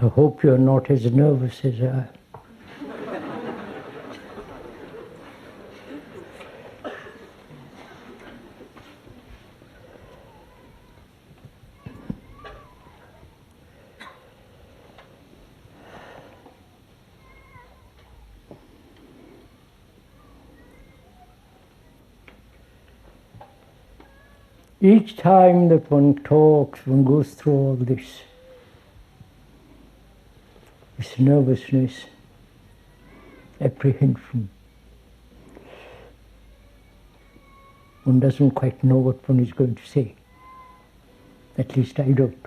I hope you're not as nervous as I. Each time that one talks, one goes through all this nervousness, apprehension. One doesn't quite know what one is going to say. At least I don't.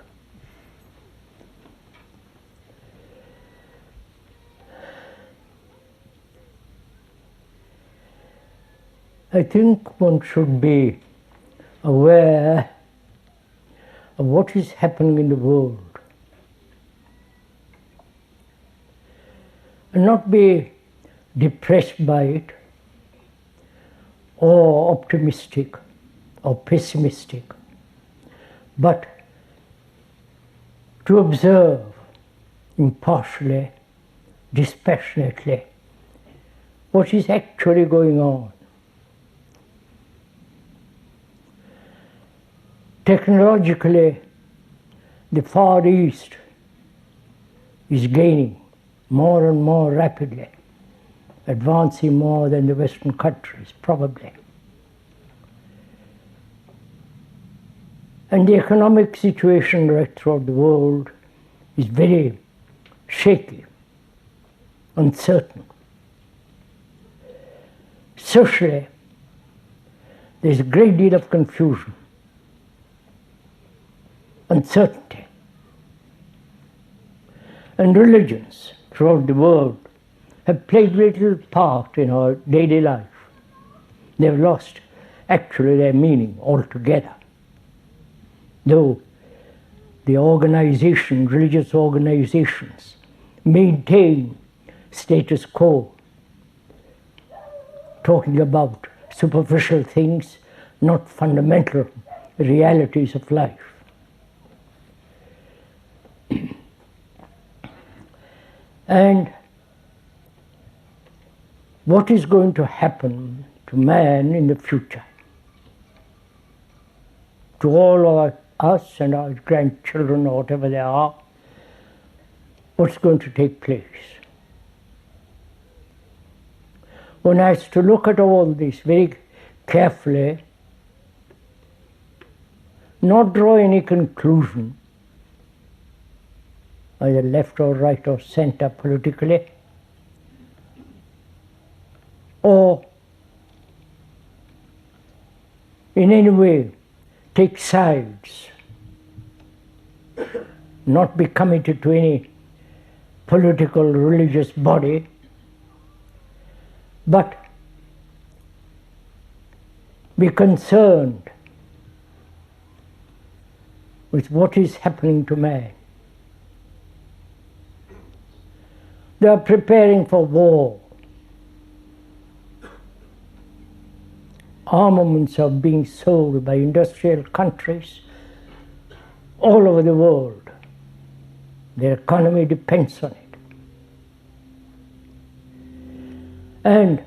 I think one should be aware of what is happening in the world and not be depressed by it or optimistic or pessimistic, but to observe impartially, dispassionately what is actually going on. Technologically, the Far East is gaining more and more rapidly, advancing more than the Western countries, probably. And the economic situation right throughout the world is very shaky, uncertain. Socially, there's a great deal of confusion, uncertainty. And religions throughout the world have played little part in our daily life. They've lost actually their meaning altogether. Though the organization, religious organizations, maintain status quo, talking about superficial things, not fundamental realities of life. And what is going to happen to man in the future? To all us and our grandchildren or whatever they are, what's going to take place? One has to look at all this very carefully, not draw any conclusion, either left or right or center politically, or in any way take sides, not be committed to any political, religious body, but be concerned with what is happening to man. They are preparing for war. Armaments are being sold by industrial countries all over the world. Their economy depends on it. And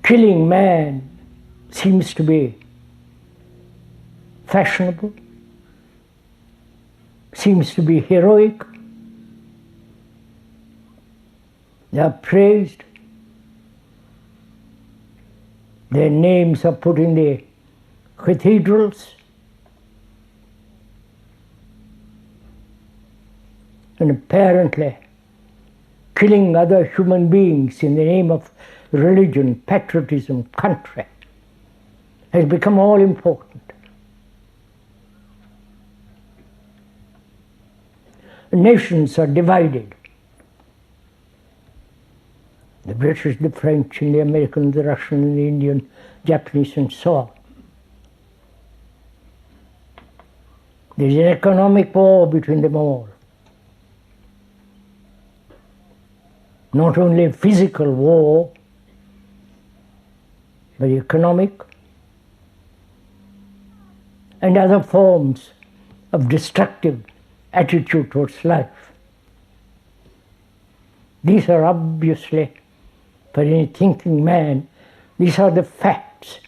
killing man seems to be fashionable, seems to be heroic. They are praised. Their names are put in the cathedrals. And apparently, killing other human beings in the name of religion, patriotism, country, has become all important. Nations are divided. The British, the French, and the American, the Russian, and the Indian, Japanese, and so on. There is an economic war between them all. Not only a physical war, but economic and other forms of destructive attitude towards life. These are obviously, for any thinking man, these are the facts.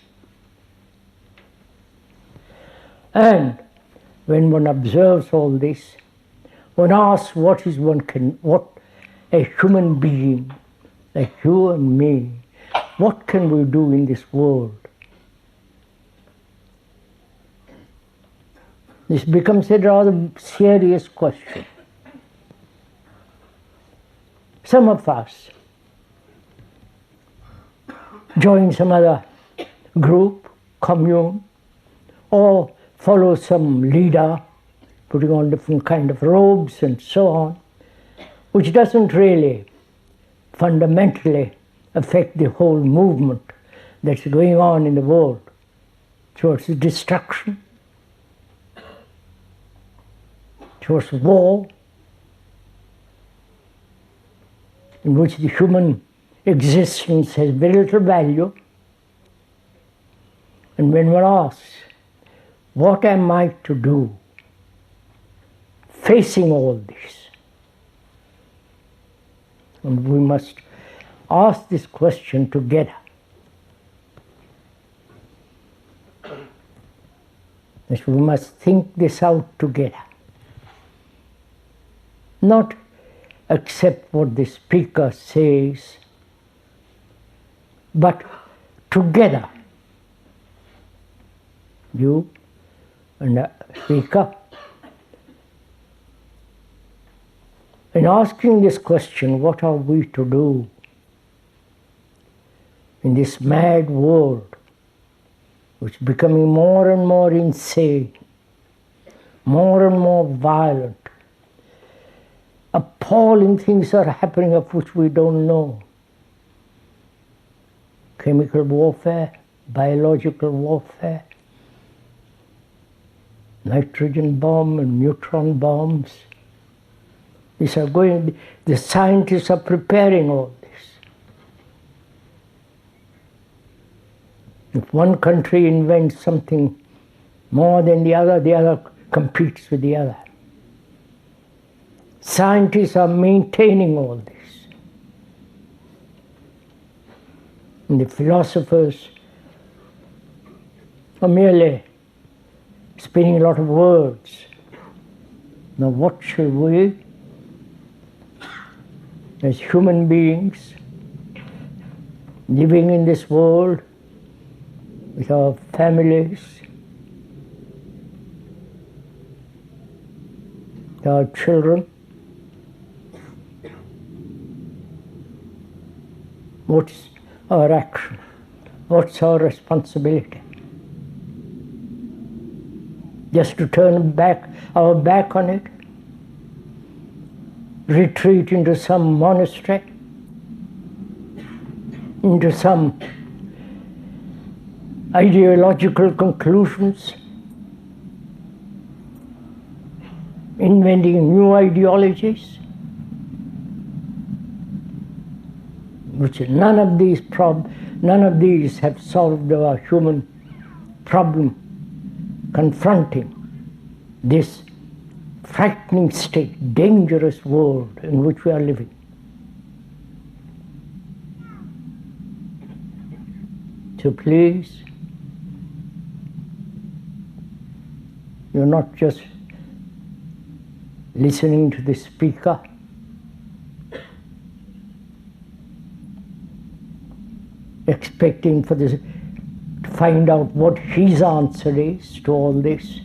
And when one observes all this, one asks what a human being, like you and me, what can we do in this world? This becomes a rather serious question. Some of us join some other group, commune, or follow some leader, putting on different kind of robes and so on, which doesn't really fundamentally affect the whole movement that's going on in the world towards destruction, towards war, in which the human existence has very little value. And when one asks, what am I to do facing all this? And we must ask this question together. That we must think this out together. Not accept what the speaker says, but together, you and the speaker, in asking this question, what are we to do in this mad world which is becoming more and more insane, more and more violent? Appalling things are happening of which we don't know. Chemical warfare, biological warfare, nitrogen bomb and neutron bombs. These are going, the scientists are preparing all this. If one country invents something more than the other competes with the other. Scientists are maintaining all this. And the philosophers are merely spinning a lot of words. Now what shall we, as human beings, living in this world, with our families, with our children, what's our action? What's our responsibility? Just to turn our back on it? Retreat into some monastery? Into some ideological conclusions? Inventing new ideologies? Which none of these have solved our human problem confronting this frightening state, dangerous world in which we are living. So please, you're not just listening to the speaker, expecting to find out what his answer is to all this,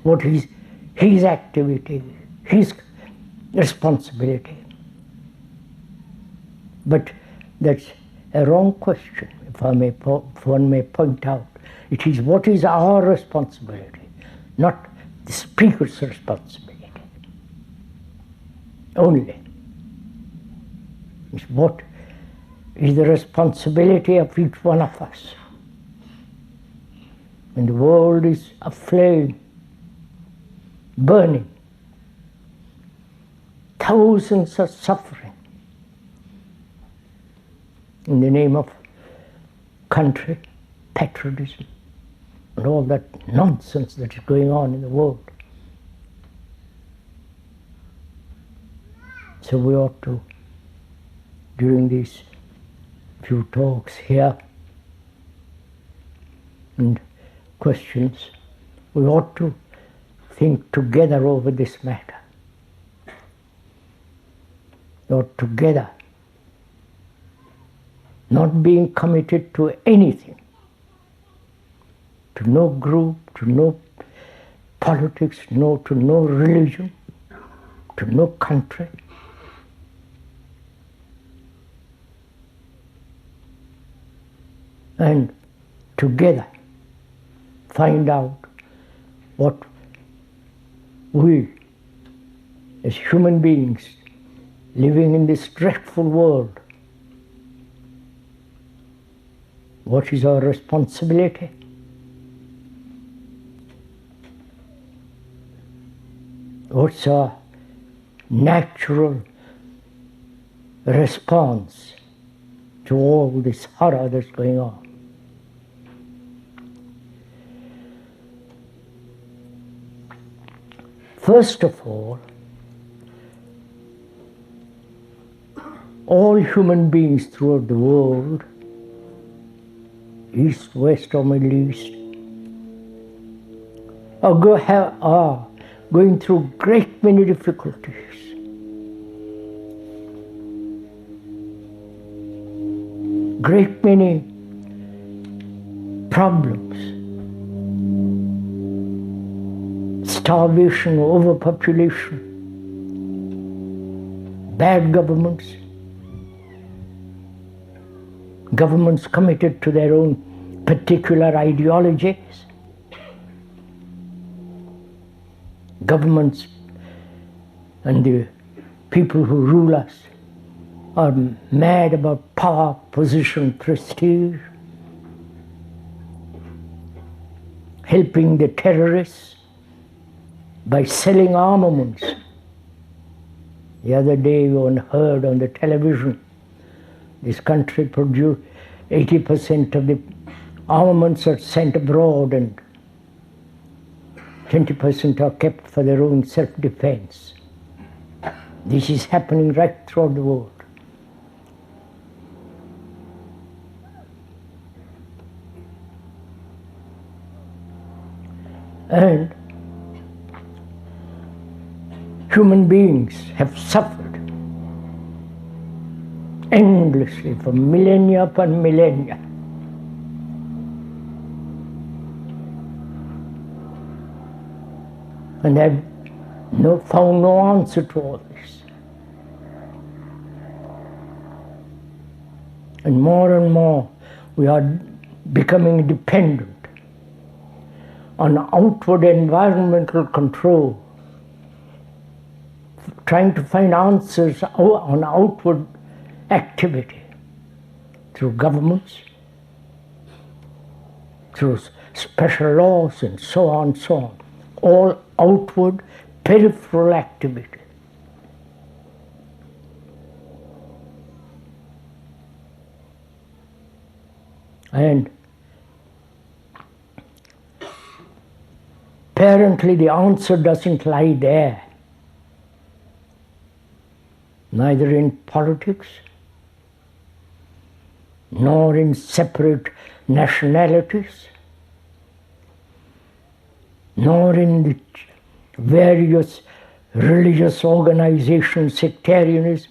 what is his activity, his responsibility. But that's a wrong question, if one may point out. It is what is our responsibility, not the speaker's responsibility only. It's what is the responsibility of each one of us. When the world is aflame, burning, thousands are suffering in the name of country, patriotism, and all that nonsense that is going on in the world. So we ought to, during these few talks here and questions, we ought to think together over this matter. We ought together, not being committed to anything, to no group, to no politics, to no religion, to no country. And together find out what we, as human beings living in this dreadful world, what is our responsibility? What's our natural response to all this horror that's going on? First of all human beings throughout the world, East, West, or Middle East, are going through great many difficulties. Great many problems. Starvation, overpopulation, bad governments, governments committed to their own particular ideologies, governments and the people who rule us are mad about power, position, prestige, helping the terrorists by selling armaments. The other day one heard on the television, this country produced 80% of the armaments are sent abroad and 20% are kept for their own self-defense. This is happening right throughout the world. And human beings have suffered endlessly for millennia upon millennia. And have found no answer to all this. And more we are becoming dependent on outward environmental control, trying to find answers on outward activity through governments, through special laws and so on, all outward peripheral activity. And apparently the answer doesn't lie there, neither in politics, nor in separate nationalities, nor in the various religious organizations, sectarianisms.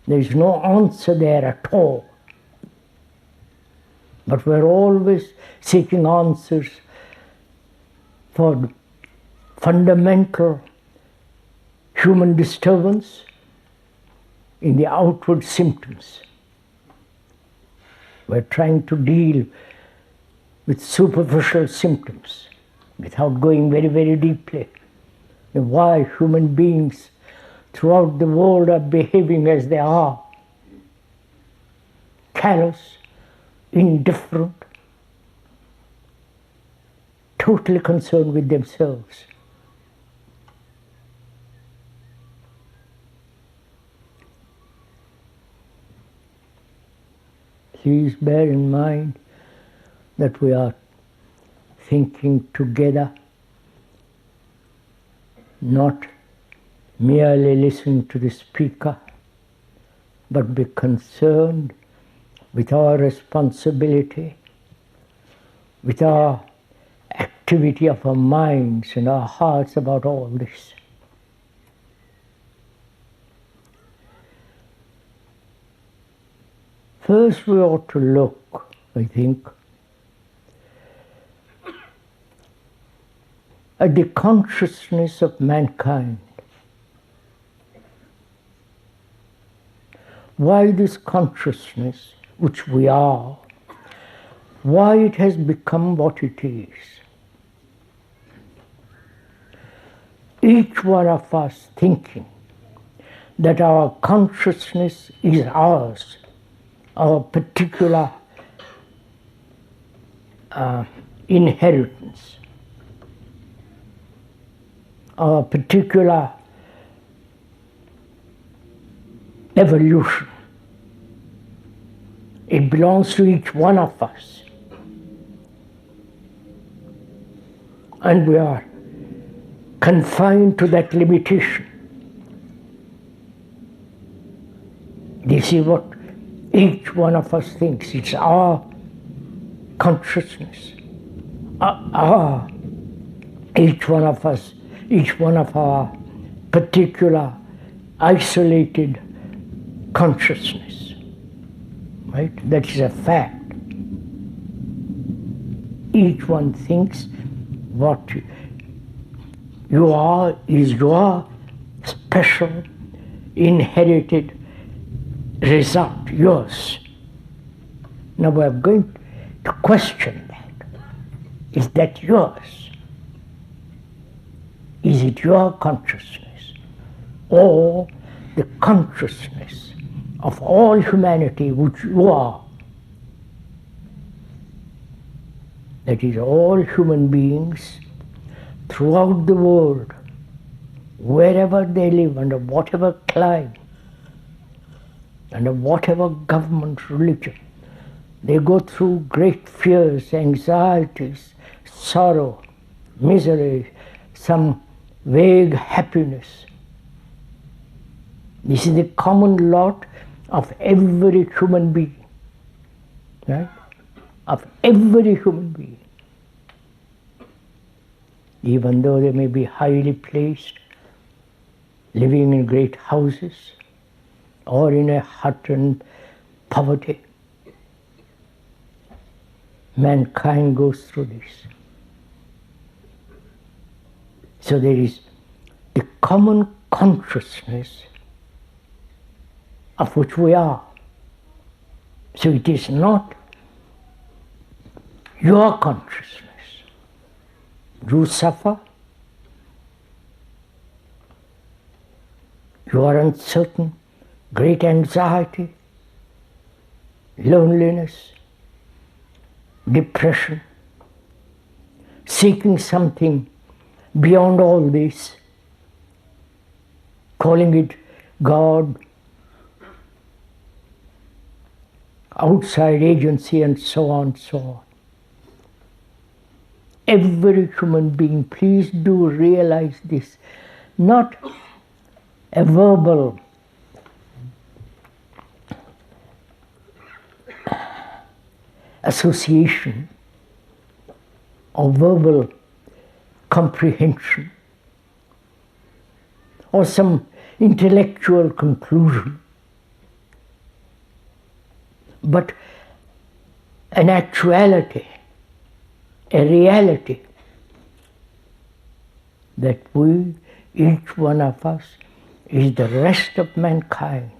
There is no answer there at all. But we're always seeking answers for fundamental human disturbance in the outward symptoms. We're trying to deal with superficial symptoms without going very, very deeply. And why human beings throughout the world are behaving as they are. Callous, indifferent, totally concerned with themselves. Please bear in mind that we are thinking together not merely listen to the speaker, but be concerned with our responsibility, with our activity of our minds and our hearts about all this. First we ought to look, I think, at the consciousness of mankind. Why this consciousness, which we are, why it has become what it is. Each one of us thinking that our consciousness is ours, our particular inheritance, our particular evolution. It belongs to each one of us. And we are confined to that limitation. This is what each one of us thinks. It's our consciousness. Each one of us, each one of our particular isolated consciousness. Right? That is a fact. Each one thinks what you are is your special inherited result, yours. Now we are going to question that. Is that yours? Is it your consciousness? Or the consciousness of all humanity which you are? That is, all human beings throughout the world, wherever they live, under whatever climate, under whatever government, religion, they go through great fears, anxieties, sorrow, misery, some vague happiness. This is the common lot of every human being, right? Of every human being. Even though they may be highly placed, living in great houses, or in a hut and poverty, mankind goes through this. So there is the common consciousness of which we are. So it is not your consciousness. You suffer, you are uncertain, great anxiety, loneliness, depression, seeking something beyond all this, calling it God, outside agency, and so on, so on. Every human being, please do realize this, not a verbal association or verbal comprehension or some intellectual conclusion, but an actuality, a reality that we, each one of us, is the rest of mankind.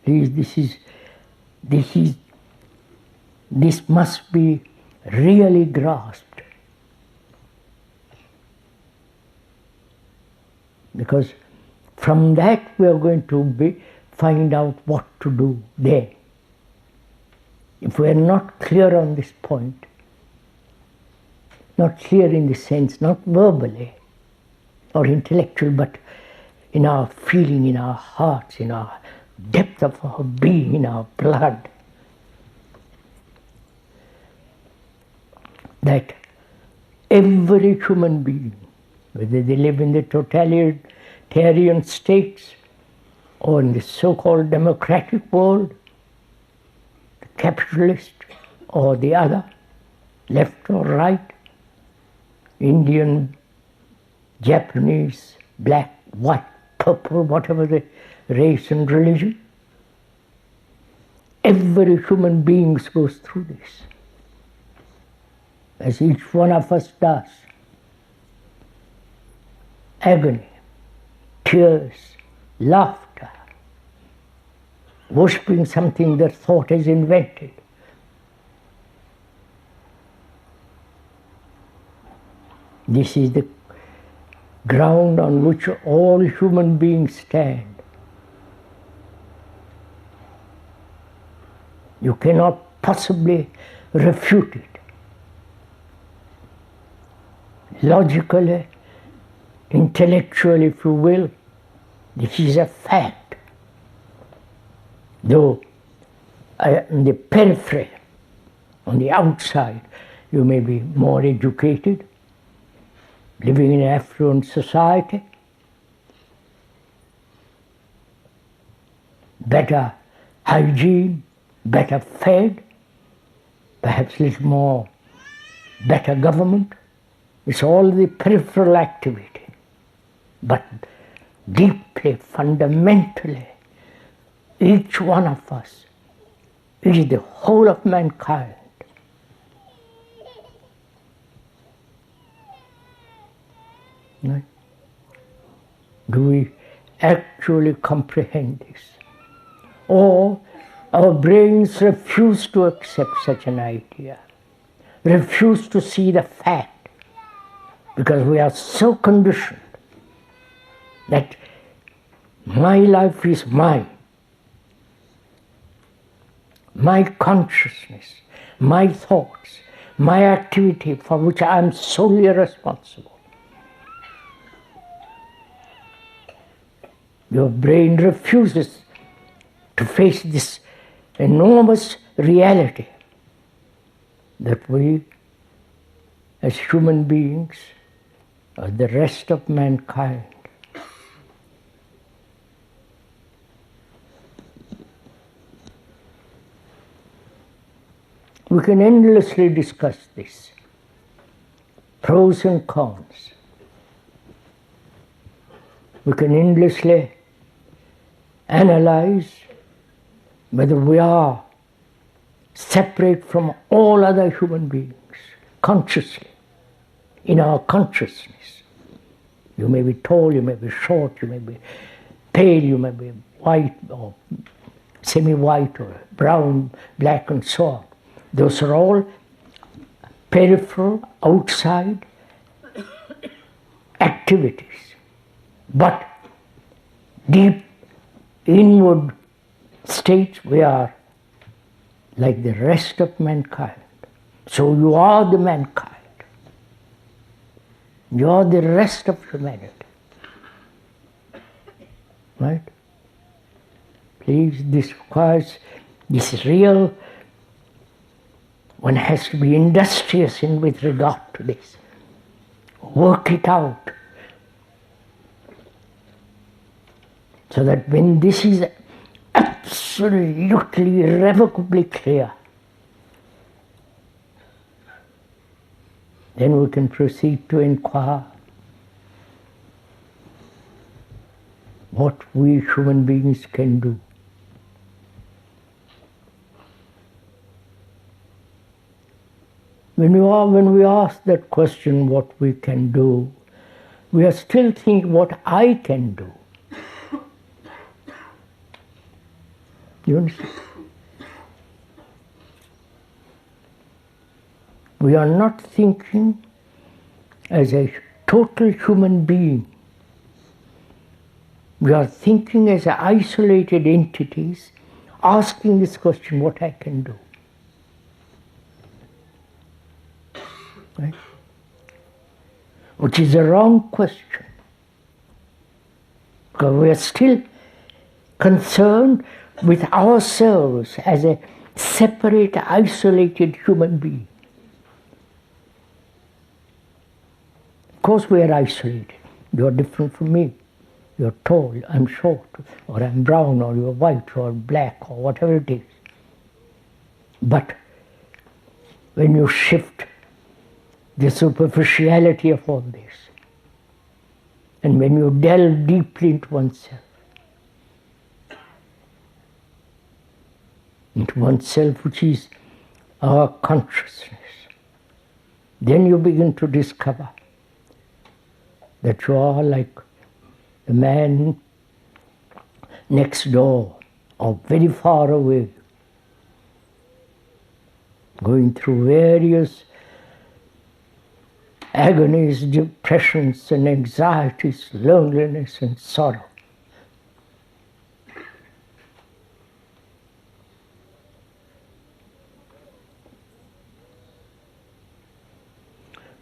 Please, this must be really grasped, because from that we are going to find out what to do then. If we are not clear on this point, not clear in the sense, not verbally or intellectual, but in our feeling, in our hearts, in our depth of our being, in our blood, that every human being, whether they live in the totalitarian states or in the so-called democratic world, the capitalist or the other, left or right, Indian, Japanese, black, white, purple, whatever the race and religion, every human being goes through this, as each one of us does. Agony, tears, laughter, worshipping something that thought has invented. This is the ground on which all human beings stand. You cannot possibly refute it. Logically, intellectually, if you will, this is a fact. Though on the periphery, on the outside, you may be more educated, living in an affluent society, better hygiene, better fed, perhaps a little more better government. It's all the peripheral activity. But deeply, fundamentally, each one of us is the whole of mankind. Right? Do we actually comprehend this? Or our brains refuse to accept such an idea, refuse to see the fact, because we are so conditioned that my life is mine, my consciousness, my thoughts, my activity for which I am solely responsible. Your brain refuses to face this enormous reality that we, as human beings, are the rest of mankind. We can endlessly discuss this, pros and cons. We can endlessly analyze whether we are separate from all other human beings, consciously, in our consciousness. You may be tall, you may be short, you may be pale, you may be white or semi-white or brown, black and so on. Those are all peripheral, outside activities. But deep inward states, we are like the rest of mankind. So you are the mankind. You are the rest of humanity. Right? Please, this is real. One has to be industrious with regard to this. Work it out. So that when this is absolutely, irrevocably clear, then we can proceed to inquire what we human beings can do. When we ask that question, what we can do, we are still thinking what I can do. You understand? We are not thinking as a total human being. We are thinking as isolated entities, asking this question, what I can do. Right? Which is a wrong question. Because we are still concerned with ourselves as a separate, isolated human being. Of course we are isolated. You are different from me. You're tall, I'm short, or I'm brown, or you're white, or black, or whatever it is. But when you shift the superficiality of all this, and when you delve deeply into oneself, which is our consciousness, then you begin to discover that you are like the man next door or very far away, going through various agonies, depressions and anxieties, loneliness and sorrow.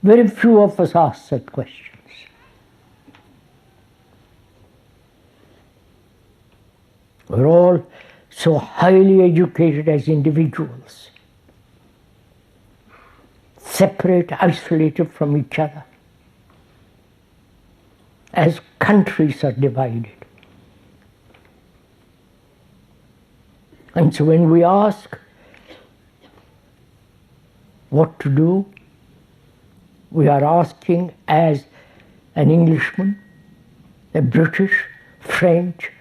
Very few of us ask such questions. We're all so highly educated as individuals, separate, isolated from each other, as countries are divided. And so when we ask what to do, we are asking as an Englishman, a British, French,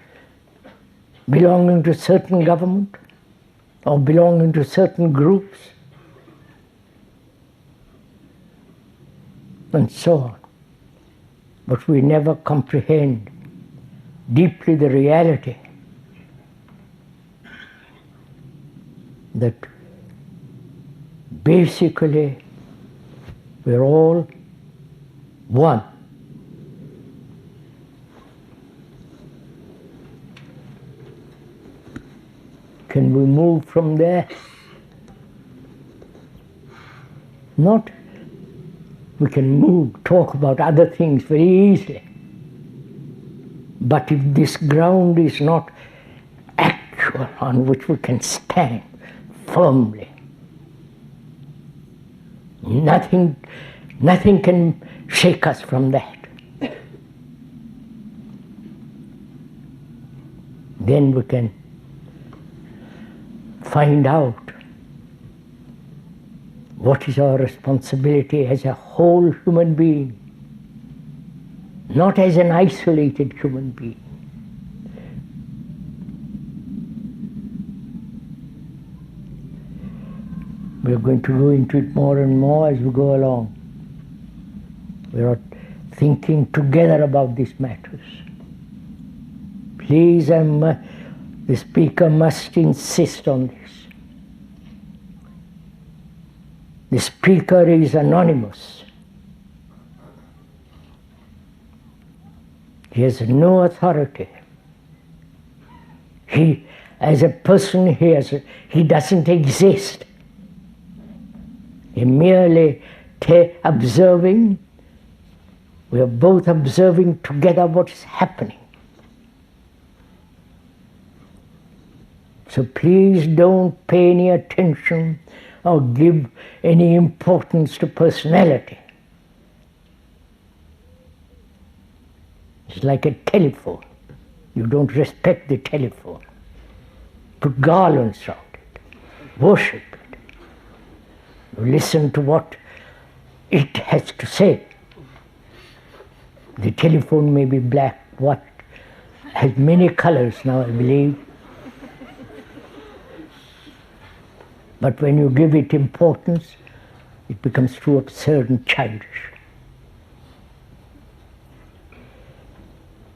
belonging to certain government or belonging to certain groups, and so on. But we never comprehend deeply the reality that basically we're all one. Can we move from there? Not. We can move, talk about other things very easily. But if this ground is not actual, on which we can stand firmly, nothing can shake us from that. Then we can find out what is our responsibility as a whole human being, not as an isolated human being. We are going to go into it more and more as we go along. We are thinking together about these matters. Please, the speaker must insist on this. The speaker is anonymous. He has no authority. He, as a person, he doesn't exist. He merely observing. We are both observing together what is happening. So please don't pay any attention or give any importance to personality. It's like a telephone. You don't respect the telephone. Put garlands around it. Worship it. You listen to what it has to say. The telephone may be black, white, has many colors now, I believe. But when you give it importance, it becomes too absurd and childish.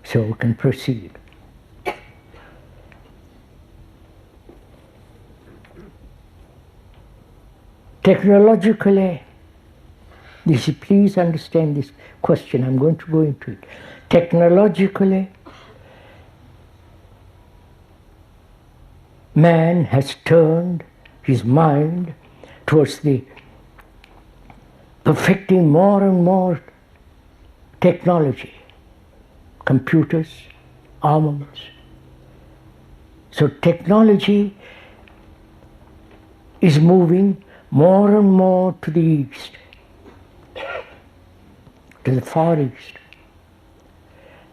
So we can proceed. Technologically, please understand this question, I'm going to go into it. Technologically, man has turned his mind towards the perfecting more and more technology, computers, armaments. So technology is moving more and more to the east. to the Far East.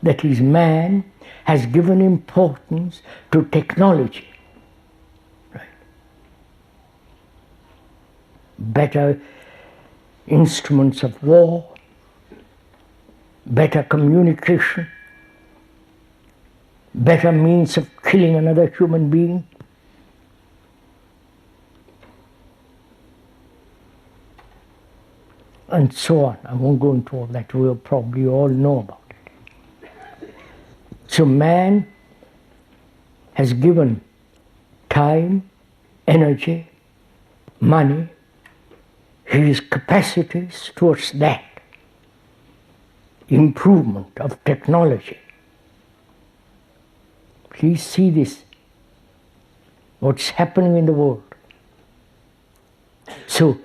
That is, man has given importance to technology. Right? Better instruments of war, better communication, better means of killing another human being. And so on. I won't go into all that. We'll probably all know about it. So man has given time, energy, money, his capacities towards that improvement of technology. Please see this, what's happening in the world. So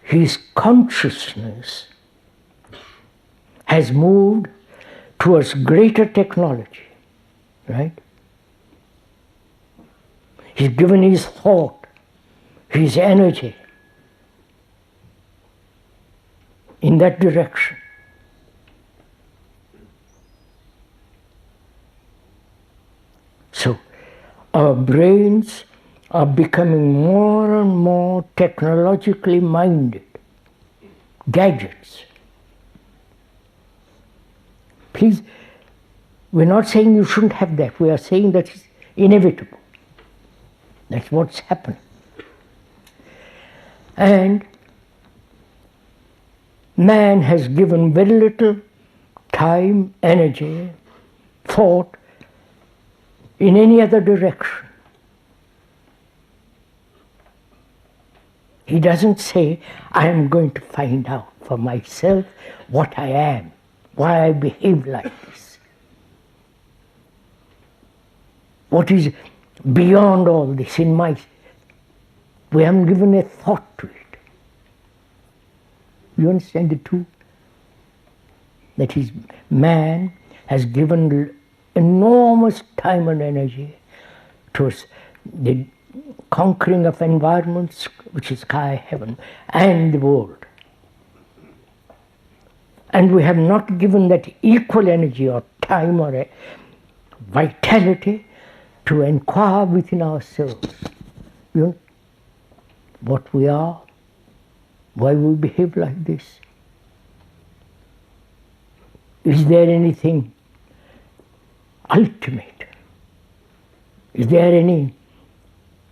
his consciousness has moved towards greater technology, right? He's given his thought, his energy in that direction. So our brains are becoming more and more technologically minded, gadgets. Please, we're not saying you shouldn't have that. We are saying that it's inevitable. That's what's happening. And man has given very little time, energy, thought in any other direction. He doesn't say, I am going to find out for myself what I am, why I behave like this. What is beyond all this in my... We haven't given a thought to it. You understand the two? That is, man has given enormous time and energy towards the conquering of environments, which is sky, heaven, and the world. And we have not given that equal energy or time or a vitality to inquire within ourselves, you know, what we are, why we behave like this. Is there anything ultimate? Is there any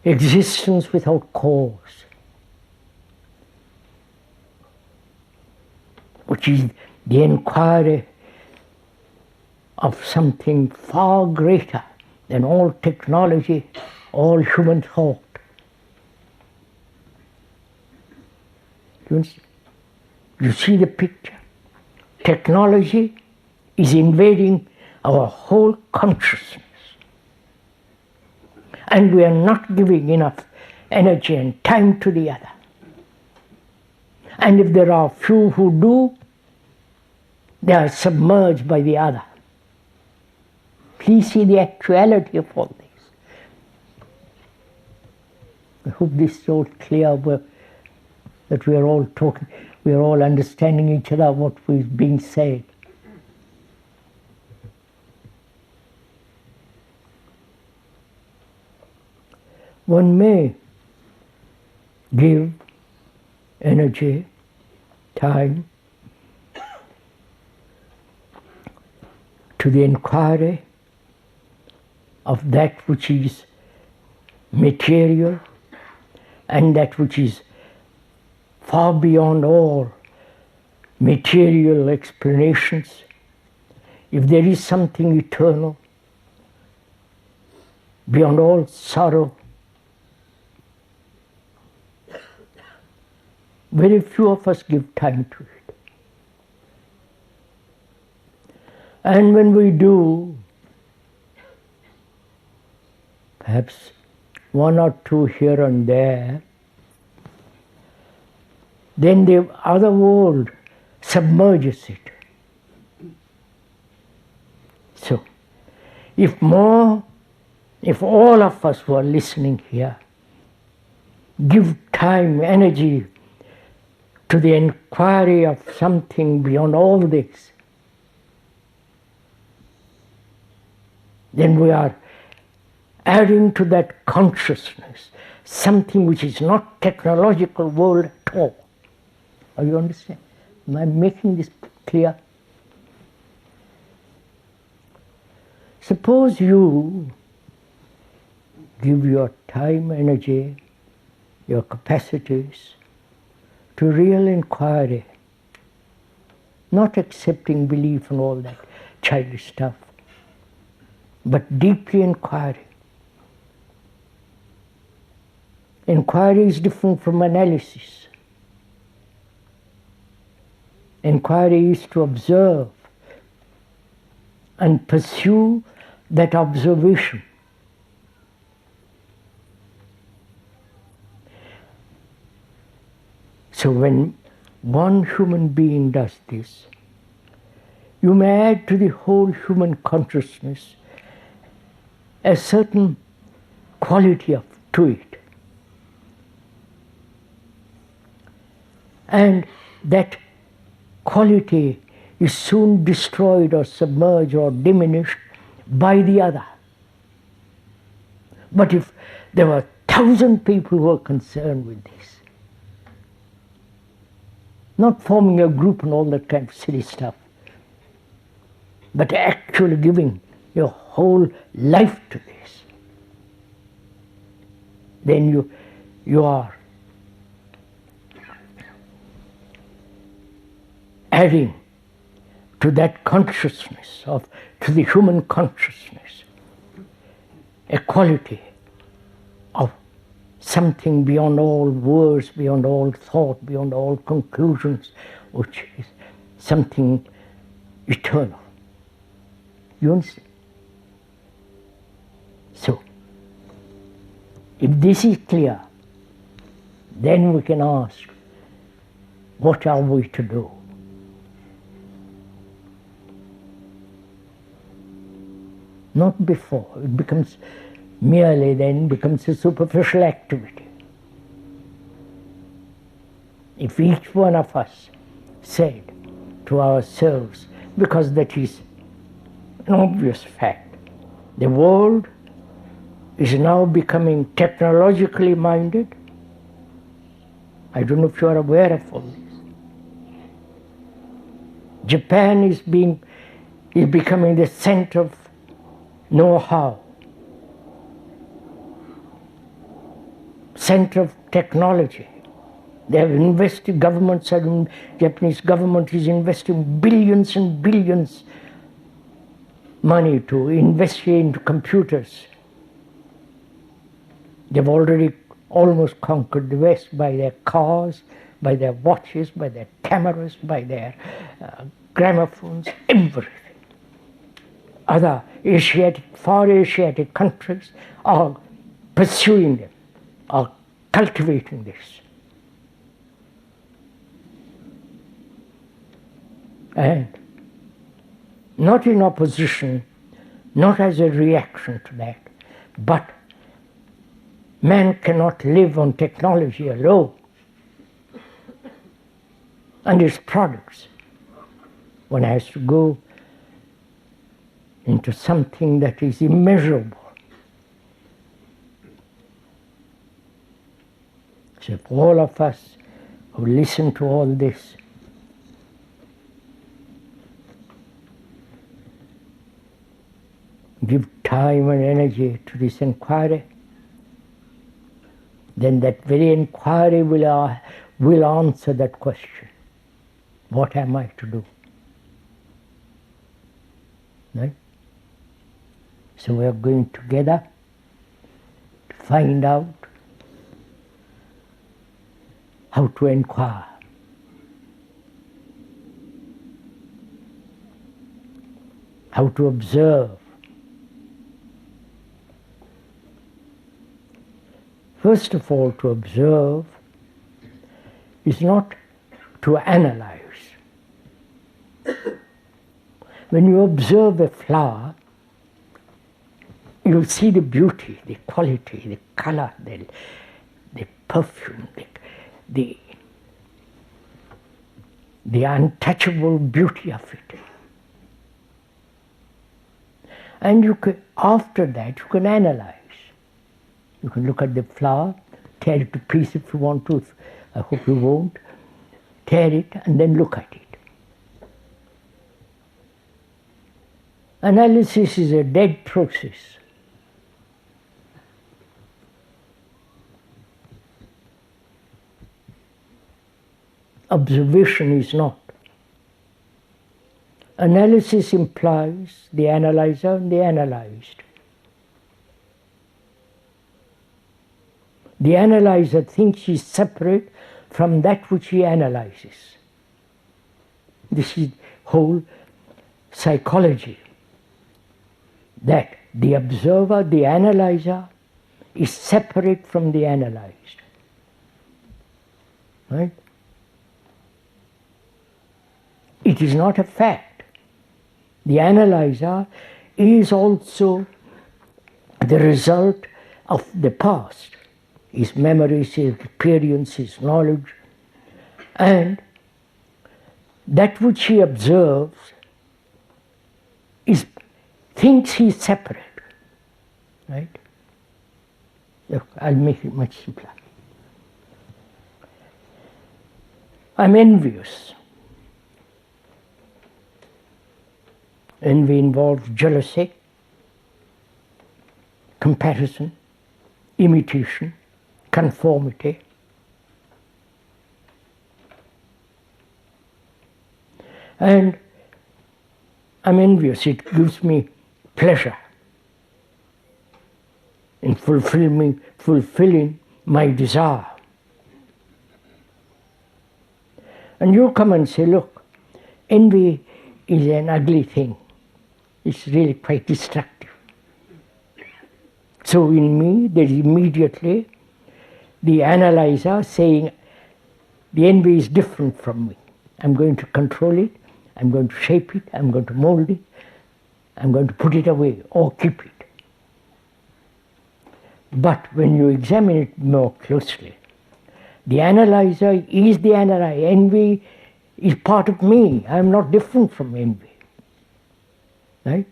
existence without cause? Which is the inquiry of something far greater than all technology, all human thought. You see the picture? Technology is invading our whole consciousness. And we are not giving enough energy and time to the other. And if there are few who do, they are submerged by the other. Please see the actuality of all this. I hope this is all clear, that we are all talking, we are all understanding each other, what is being said. One may give energy, time to the inquiry of that which is material and that which is far beyond all material explanations. If there is something eternal, beyond all sorrow, very few of us give time to it. And when we do, perhaps one or two here and there, then the other world submerges it. So, if all of us who are listening here give time, energy to the inquiry of something beyond all this, then we are adding to that consciousness something which is not technological world at all. Are you understand? Am I making this clear? Suppose you give your time, energy, your capacities to real inquiry, not accepting belief and all that childish stuff, but deeply inquiry. Inquiry is different from analysis. Inquiry is to observe and pursue that observation. So when one human being does this, you may add to the whole human consciousness a certain quality to it. And that quality is soon destroyed or submerged or diminished by the other. But if there were 1,000 people who are concerned with this, not forming a group and all that kind of silly stuff, but actually giving your whole life to this, then you are adding to that consciousness, to the human consciousness, a quality of something beyond all words, beyond all thought, beyond all conclusions, which is something eternal. You understand? So, if this is clear, then we can ask, what are we to do? Not before. It becomes a superficial activity. If each one of us said to ourselves, because that is an obvious fact, the world is now becoming technologically minded. I don't know if you are aware of all this. Japan is becoming the center of know-how, center of technology. They have invested, Japanese government is investing billions and billions money to invest into computers. They've already almost conquered the West by their cars, by their watches, by their cameras, by their gramophones, everything. Other far Asiatic countries are pursuing them, are cultivating this. And not in opposition, not as a reaction to that, but man cannot live on technology alone and its products. One has to go into something that is immeasurable. So if all of us who listen to all this give time and energy to this inquiry, then that very inquiry will answer that question. What am I to do? Right? So we are going together to find out how to inquire. How to observe. First of all, to observe is not to analyze. When you observe a flower, you see the beauty, the quality, the color, the perfume, the untouchable beauty of it. And you can, after that, you can analyze. You can look at the flower, tear it to pieces if you want to. I hope you won't. Tear it and then look at it. Analysis is a dead process. Observation is not. Analysis implies the analyzer and the analyzed. The analyzer thinks he is separate from that which he analyzes. This is whole psychology. That the observer, the analyzer, is separate from the analyzed. Right? It is not a fact. The analyzer is also the result of the past, his memories, his experience, his knowledge, and that which he observes thinks he is separate. Right? Look, I'll make it much simpler. I'm envious. Envy involves jealousy, comparison, imitation, conformity. And I'm envious. It gives me pleasure in fulfilling my desire. And you come and say, look, envy is an ugly thing. It's really quite destructive. So in me, there is immediately the analyzer saying, the envy is different from me. I'm going to control it, I'm going to shape it, I'm going to mold it, I'm going to put it away or keep it. But when you examine it more closely, the analyzer is the analyzer. Envy is part of me. I'm not different from envy. Right?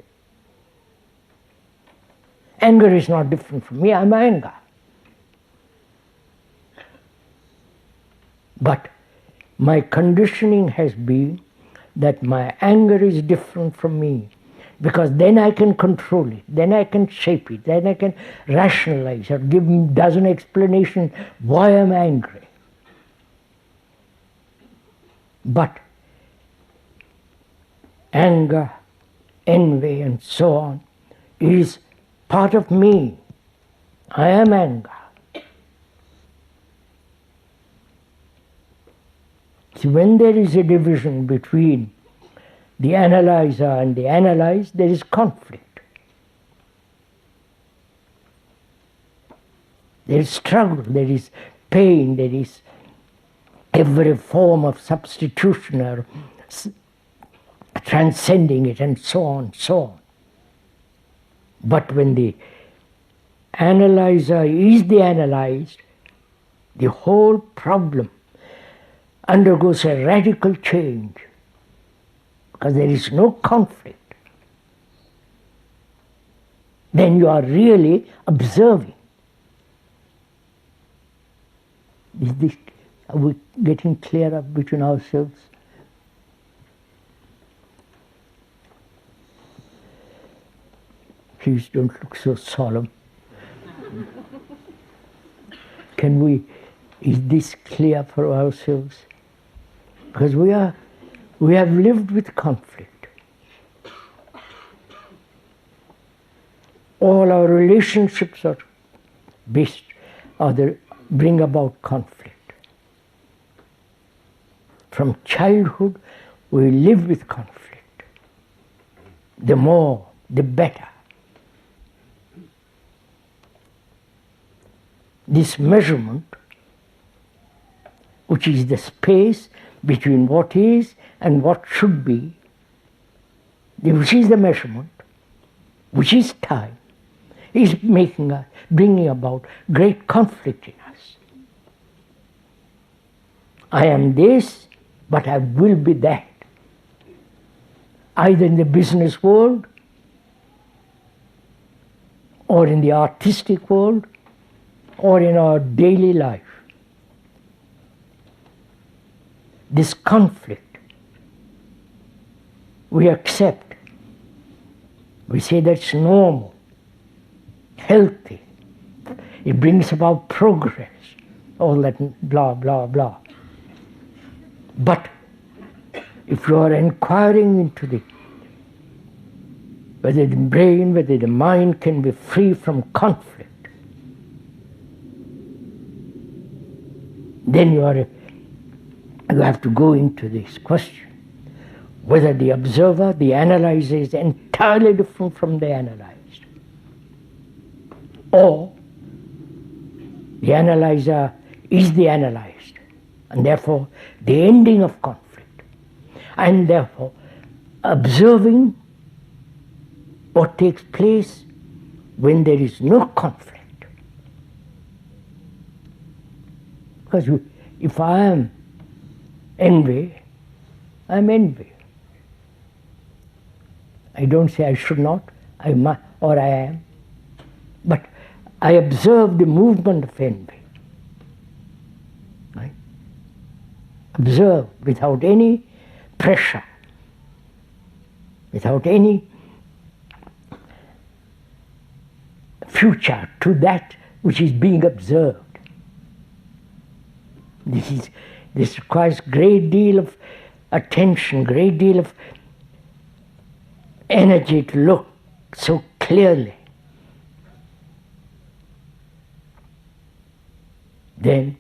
Anger is not different from me. I'm anger. But my conditioning has been that my anger is different from me, because then I can control it, then I can shape it, then I can rationalize or give a dozen explanations why I'm angry. But anger, envy, and so on is part of me. I am anger. See, when there is a division between the analyzer and the analyzed, there is conflict. There is struggle, there is pain, there is every form of substitution or transcending it, and so on, so on. But when the analyzer is the analyzed, the whole problem undergoes a radical change, because there is no conflict. Then you are really observing. Are we getting clearer between ourselves? Please don't look so solemn. Is this clear for ourselves? Because we have lived with conflict. All our relationships are based, bring about conflict. From childhood, we live with conflict. The more, the better. This measurement, which is the space between what is and what should be, which is the measurement, which is time, is bringing about great conflict in us. I am this, but I will be that. Either in the business world or in the artistic world, or in our daily life. This conflict we accept. We say that's normal, healthy. It brings about progress, all that blah, blah, blah. But if you are inquiring into whether the brain, whether the mind can be free from conflict, then you have to go into this question, whether the observer, the analyzer, is entirely different from the analyzed, or the analyzer is the analyzed, and therefore the ending of conflict, and therefore observing what takes place when there is no conflict. Because if I am envy, I am envy. I don't say I should not, I must, or I am. But I observe the movement of envy. Right? Observe without any pressure, without any future to that which is being observed. This requires great deal of attention, great deal of energy to look so clearly. Then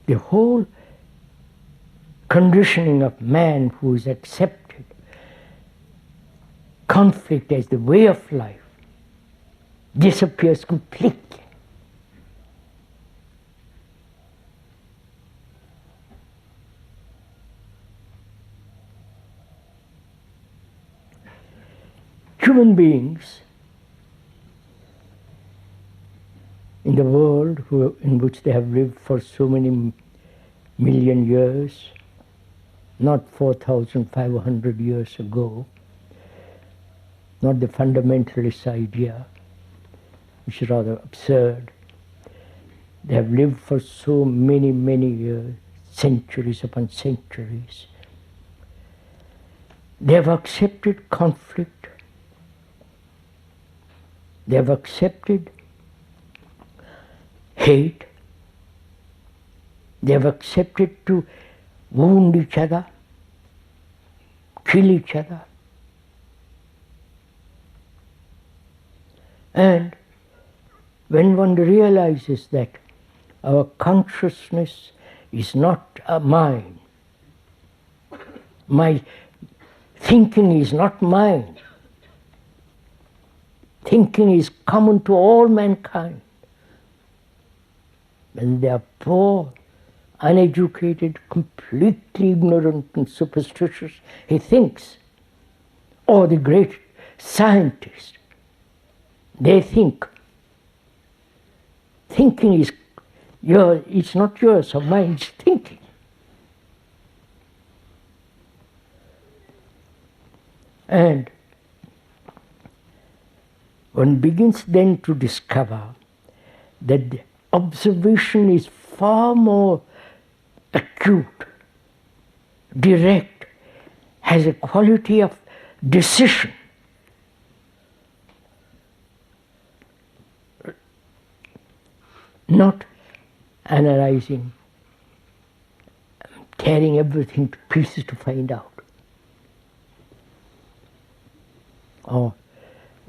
the whole conditioning of man who has accepted conflict as the way of life disappears completely. Human beings in the world in which they have lived for so many million years, not 4,500 years ago, not the fundamentalist idea, which is rather absurd. They have lived for so many, many years, centuries upon centuries. They have accepted conflict. They have accepted hate. They have accepted to wound each other, kill each other. And when one realizes that our consciousness is not mine, my thinking is not mine, thinking is common to all mankind, whether they are poor, uneducated, completely ignorant and superstitious, he thinks, or the great scientist, they think. Thinking is it's not yours or mine, it's thinking. And one begins then to discover that the observation is far more acute, direct, has a quality of decision. Not analyzing, tearing everything to pieces to find out. Or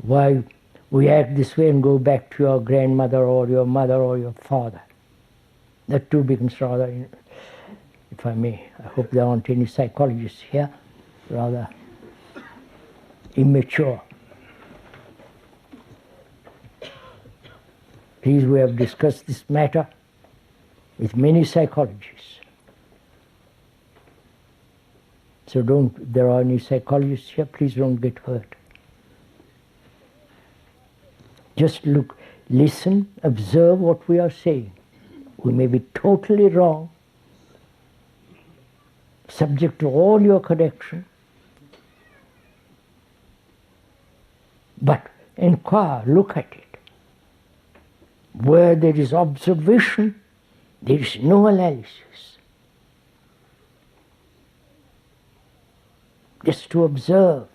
why we act this way and go back to your grandmother or your mother or your father. That too becomes rather, if I may, I hope there aren't any psychologists here, rather immature. Please, we have discussed this matter with many psychologists. So if there are any psychologists here, please don't get hurt. Just look, listen, observe what we are saying. We may be totally wrong, subject to all your correction, but inquire, look at it. Where there is observation, there is no analysis. Just to observe,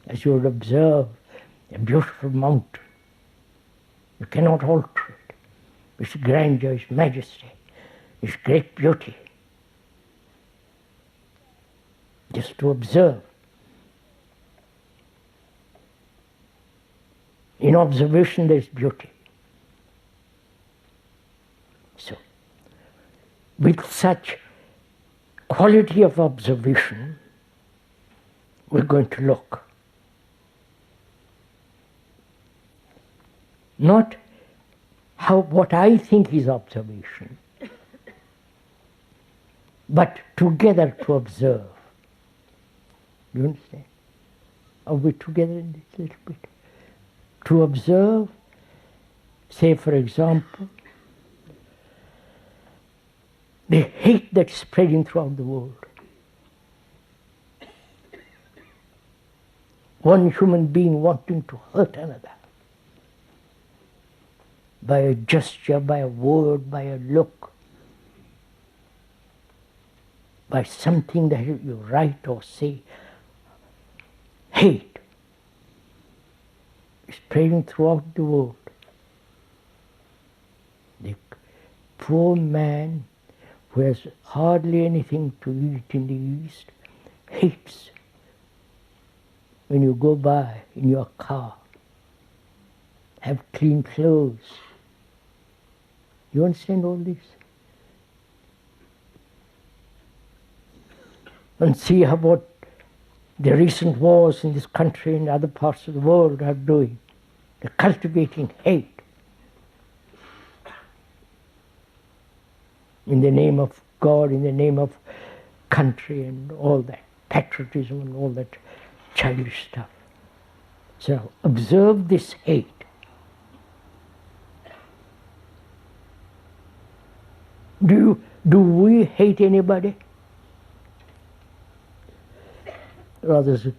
as you would observe a beautiful mountain. You cannot alter it. Its grandeur, its majesty, its great beauty. Just to observe. In observation there is beauty. So, with such quality of observation, we're going to look. Not what I think is observation, but together to observe. Do you understand? Are we together in this little bit? To observe, say for example, the hate that's spreading throughout the world. One human being wanting to hurt another. By a gesture, by a word, by a look, by something that you write or say. Hate is spreading throughout the world. The poor man who has hardly anything to eat in the East hates when you go by in your car, have clean clothes. You understand all this? And see how what the recent wars in this country and other parts of the world are doing. They're cultivating hate in the name of God, in the name of country and all that, patriotism and all that childish stuff. So observe this hate. Do we hate anybody? Rather an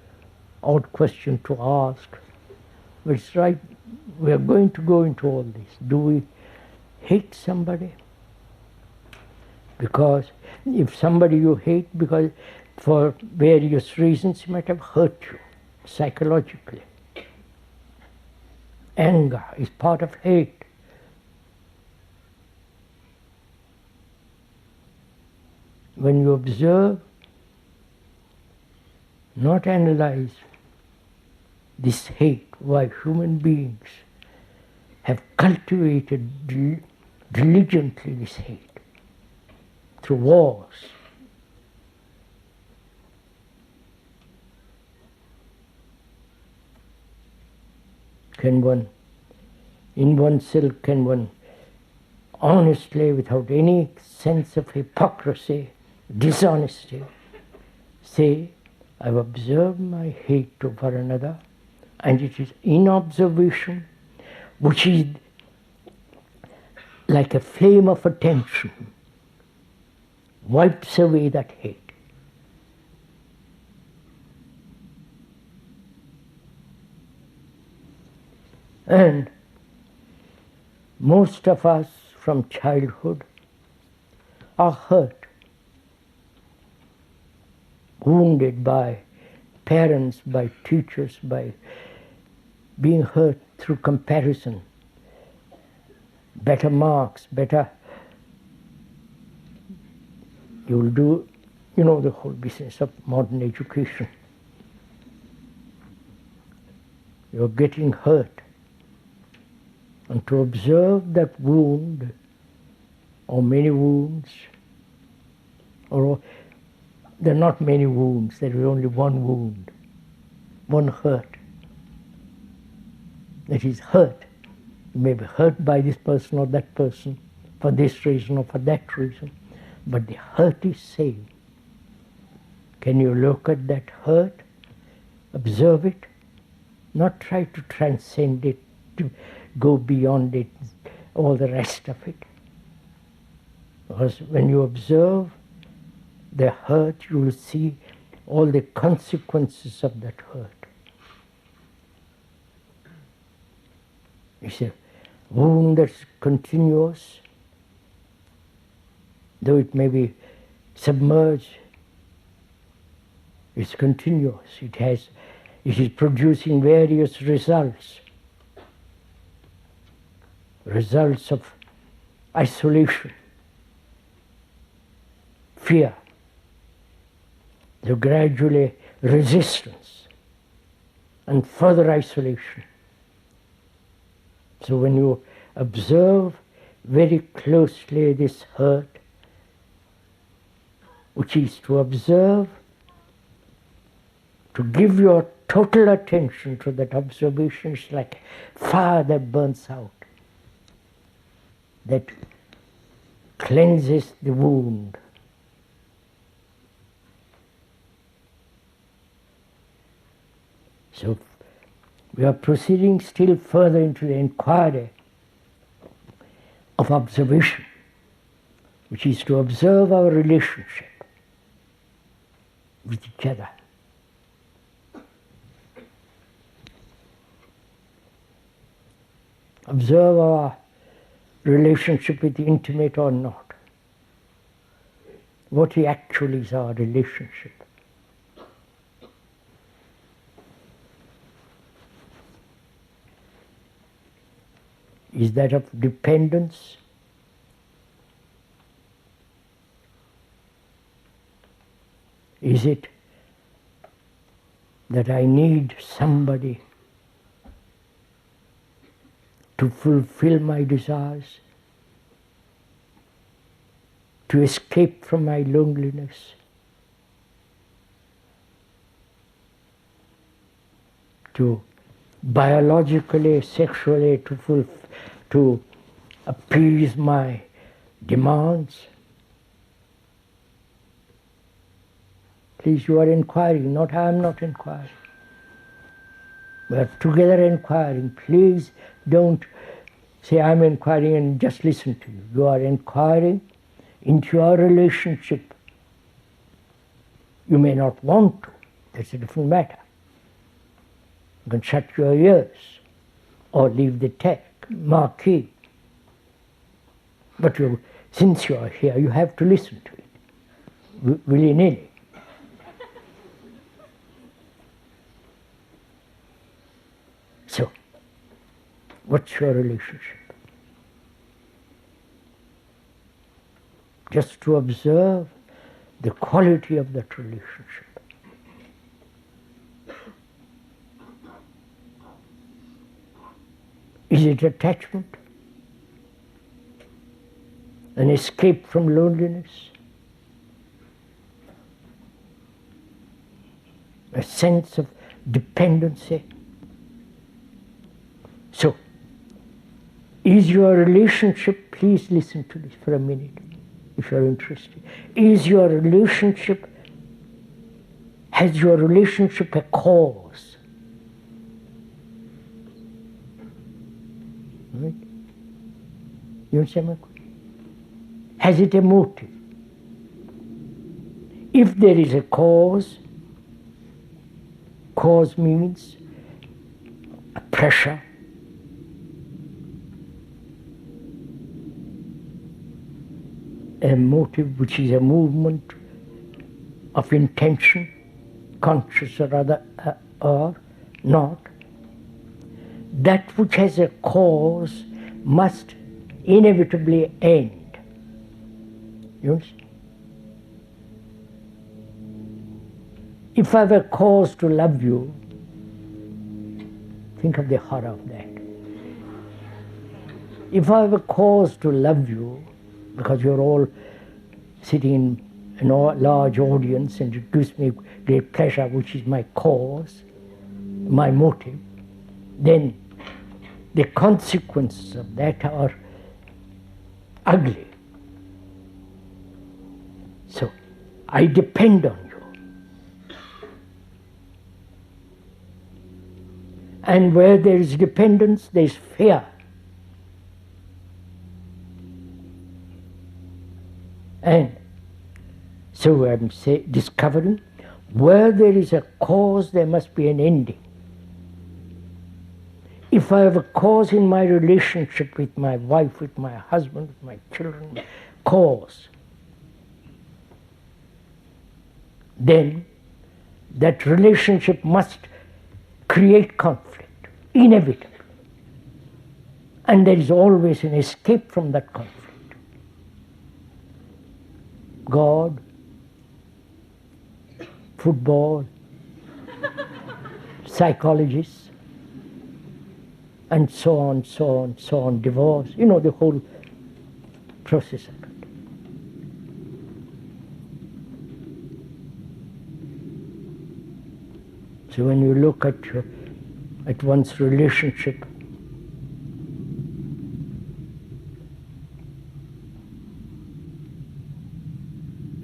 odd question to ask, but it's right. We are going to go into all this. Do we hate somebody? Because if somebody you hate because for various reasons he might have hurt you psychologically. Anger is part of hate. When you observe, not analyze this hate, why human beings have cultivated diligently this hate through wars. Can one, in oneself, can one honestly, without any sense of hypocrisy, dishonesty, say, I've observed my hate for another, and it is in observation, which is like a flame of attention, wipes away that hate. And most of us from childhood are hurt, wounded by parents, by teachers, by being hurt through comparison. Better marks, better, you'll do, you know, the whole business of modern education. You're getting hurt. And to observe that wound, or many wounds, or there are not many wounds, there is only one wound, one hurt. That is hurt. You may be hurt by this person or that person, for this reason or for that reason, but the hurt is same. Can you look at that hurt, observe it, not try to transcend it, to go beyond it, all the rest of it. Because when you observe the hurt, you will see all the consequences of that hurt. You see, wound that's continuous, though it may be submerged, it's continuous. It is producing various results of isolation, fear, the gradually resistance and further isolation. So when you observe very closely this hurt, which is to observe, to give your total attention to that observation, is like fire that burns out, that cleanses the wound. So we are proceeding still further into the inquiry of observation, which is to observe our relationship with each other. Observe our relationship with the intimate or not. What actually is our relationship? Is that of dependence? Is it that I need somebody to fulfill my desires, to escape from my loneliness, to biologically, sexually, to appease my demands? Please, you are inquiring, not I am not inquiring. We are together inquiring. Please don't say I'm inquiring and just listen to you. You are inquiring into your relationship. You may not want to. That's a different matter. You can shut your ears or leave the marquee. But since you are here, you have to listen to it, willy-nilly. So, what's your relationship? Just to observe the quality of that relationship. Is it attachment? An escape from loneliness? A sense of dependency? So, is your relationship, please listen to this for a minute if you're interested. Has your relationship a cause? Right? You understand my question? Has it a motive? If there is a cause means a pressure, a motive which is a movement of intention, conscious or other, or not. That which has a cause must inevitably end. You understand? If I have a cause to love you, think of the horror of that. If I have a cause to love you, because you're all sitting in a large audience and it gives me great pleasure, which is my cause, my motive, then the consequences of that are ugly. So I depend on you. And where there is dependence, there is fear. And so I'm discovering where there is a cause, there must be an ending. If I have a cause in my relationship with my wife, with my husband, with my children, cause, then that relationship must create conflict, inevitably. And there is always an escape from that conflict. God, football, psychologists, and so on, so on, so on, divorce, you know, the whole process of it. So when you look at one's relationship,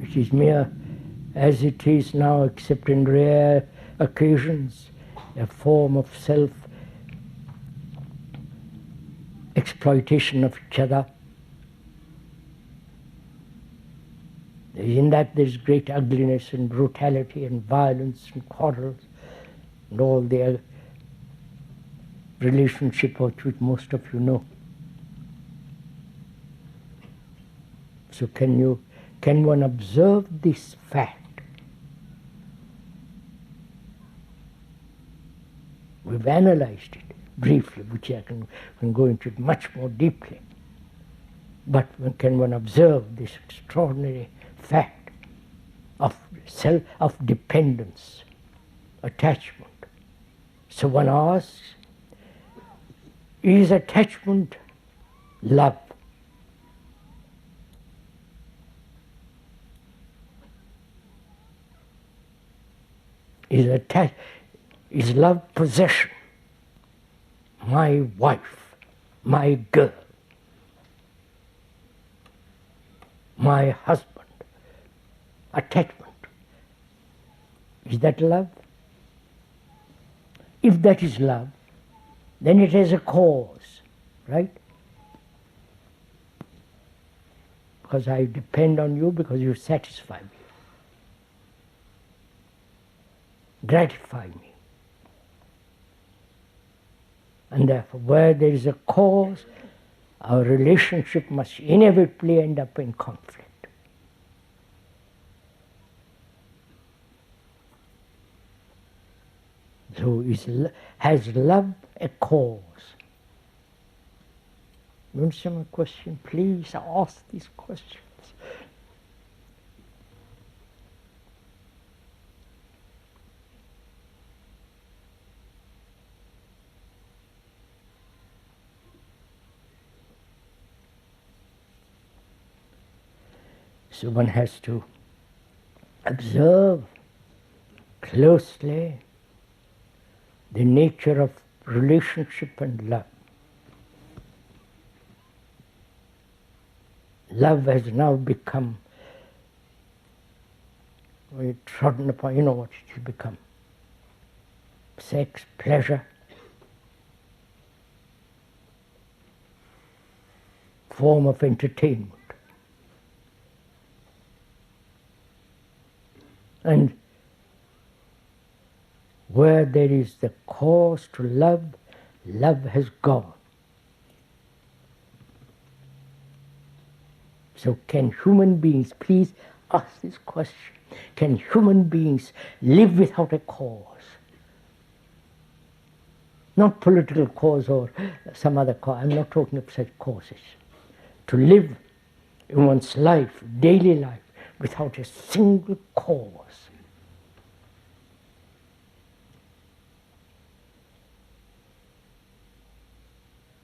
it is mere as it is now, except in rare occasions, a form of self-exploitation of each other. In that there is great ugliness and brutality and violence and quarrels and all the relationship which most of you know. So can one observe this fact? We've analyzed it briefly, which I can go into it much more deeply. But can one observe this extraordinary fact of dependence, attachment? So one asks, is attachment love? Is love possession? My wife, my girl, my husband, attachment. Is that love? If that is love, then it has a cause, right? Because I depend on you because you satisfy me, gratify me. And therefore, where there is a cause, our relationship must inevitably end up in conflict. So has love a cause? You understand my question? Please ask these questions. So one has to observe closely the nature of relationship and love. Love has now become trodden upon, you know what it has become. Sex, pleasure, form of entertainment. And where there is the cause to love, love has gone. So can human beings, please ask this question, can human beings live without a cause? Not political cause or some other cause, I'm not talking of such causes. To live in one's life, daily life, without a single cause.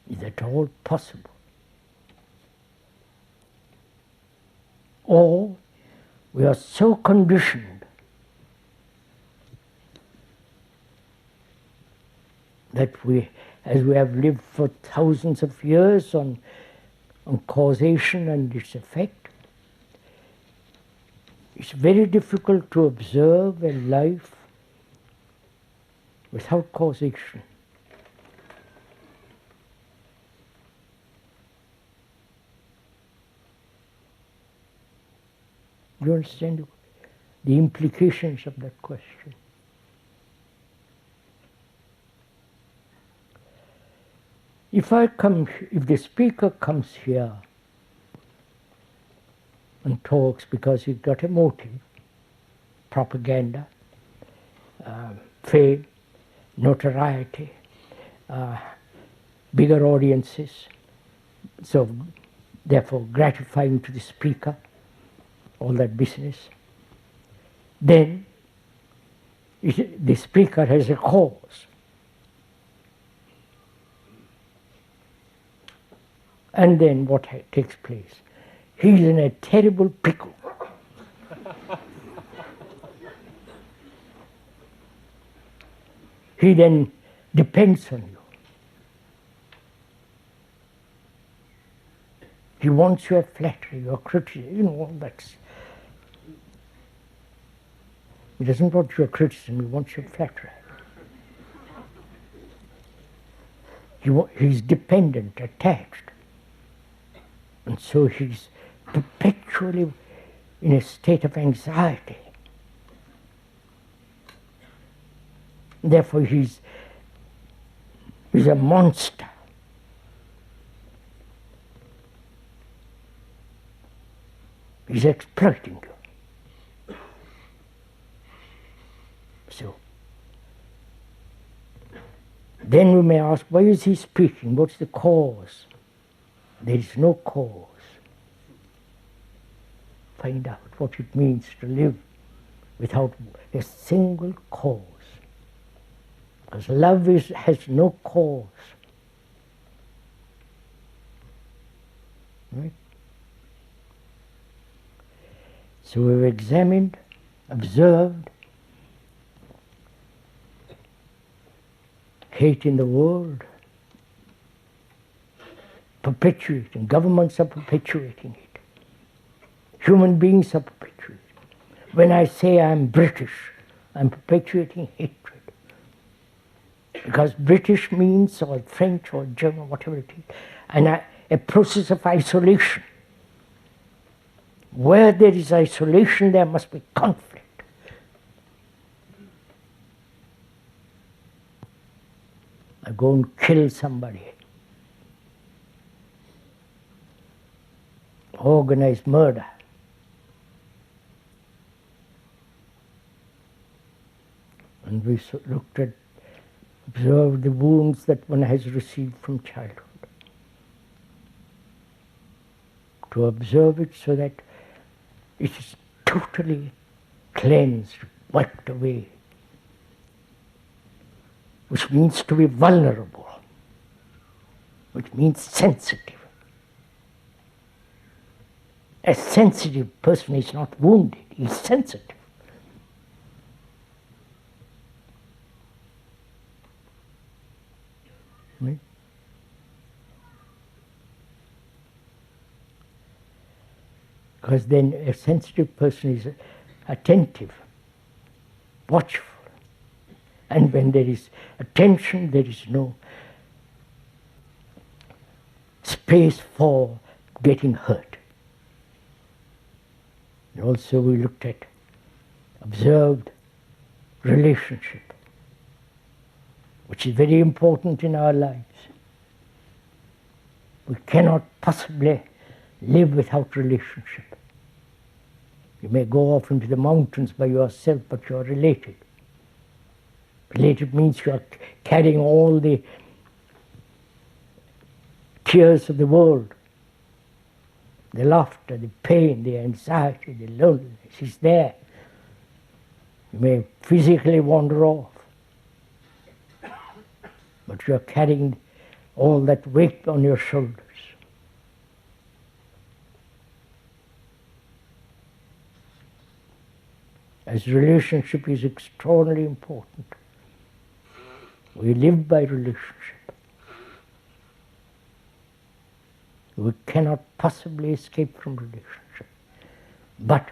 Is at all possible? Or we are so conditioned that as we have lived for thousands of years on causation and its effect, it's very difficult to observe a life without causation. Do you understand the implications of that question? If the speaker comes here and talks because he's got a motive, propaganda, fame, notoriety, bigger audiences, so therefore gratifying to the speaker, all that business, then the speaker has a cause. And then what takes place? He's in a terrible pickle. He then depends on you. He wants your flattery, your criticism, all that's. He doesn't want your criticism, he wants your flattery. He's dependent, attached. And so he's perpetually in a state of anxiety. Therefore he's a monster. He's exploiting you. So, then we may ask, why is he speaking? What's the cause? There is no cause. Find out what it means to live without a single cause. Because love has no cause. Right? So we've examined, observed, hate in the world, perpetuating, governments are perpetuating it. Human beings are perpetuating. When I say I'm British, I'm perpetuating hatred. Because British means, or French or German, whatever it is, and a process of isolation. Where there is isolation, there must be conflict. I go and kill somebody. Organized murder. And we observed the wounds that one has received from childhood. To observe it so that it is totally cleansed, wiped away. Which means to be vulnerable, which means sensitive. A sensitive person is not wounded, he's sensitive. Right? Because then a sensitive person is attentive, watchful. And when there is attention, there is no space for getting hurt. And also we looked at, observed relationship, which is very important in our lives. We cannot possibly live without relationship. You may go off into the mountains by yourself, but you are related. Related means you are carrying all the tears of the world, the laughter, the pain, the anxiety, the loneliness is there. You may physically wander off, but you are carrying all that weight on your shoulders. As relationship is extraordinarily important. We live by relationship. We cannot possibly escape from relationship. But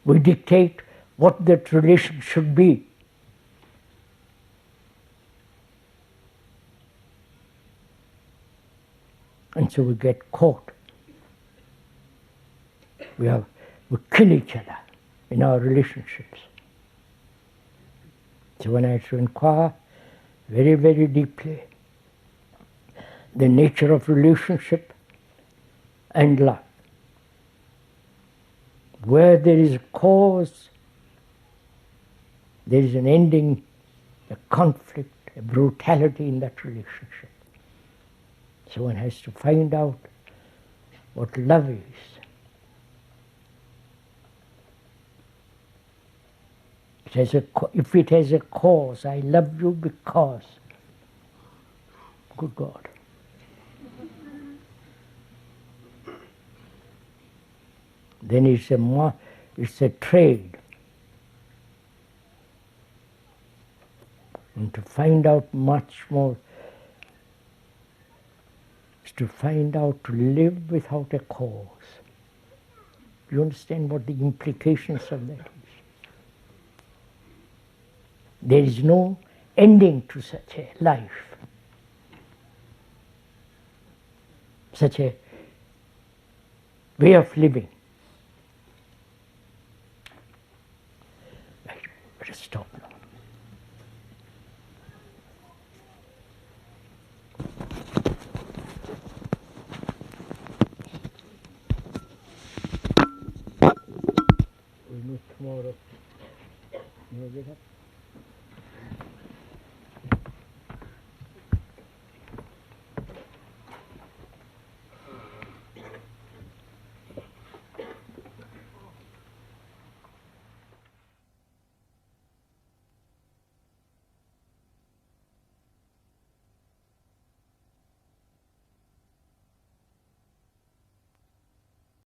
we dictate what that relation should be. And so we get caught. We kill each other in our relationships. So when I had to inquire very, very deeply, the nature of relationship and love. Where there is a cause, there is an ending, a conflict, a brutality in that relationship. So one has to find out what love is. If it has a cause, I love you because, good God. Then it's a trade. And to find out much more is to find out to live without a cause. Do you understand what the implications of that is? There is no ending to such a life, such a way of living. Right, better stop now. We'll meet tomorrow. You get up?